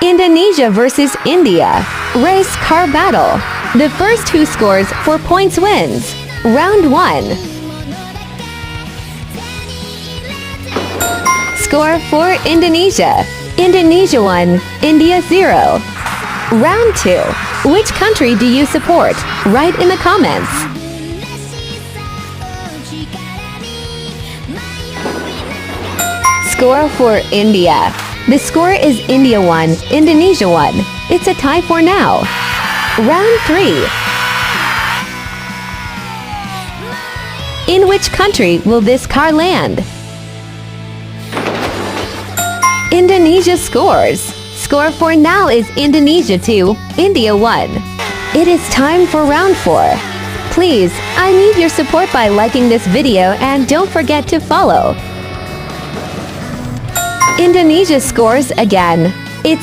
Indonesia versus India. Race car battle. The first who scores 4 points wins. Round 1. Score for Indonesia. Indonesia 1, India 0. Round 2. Which country do you support? Write in the comments. Score for India. The score is India 1, Indonesia 1. It's a tie for now. Round 3. In which country will this car land? Indonesia scores. Score for now is Indonesia 2, India 1. It is time for round 4. Please, I need your support by liking this video and don't forget to follow. Indonesia scores again. It's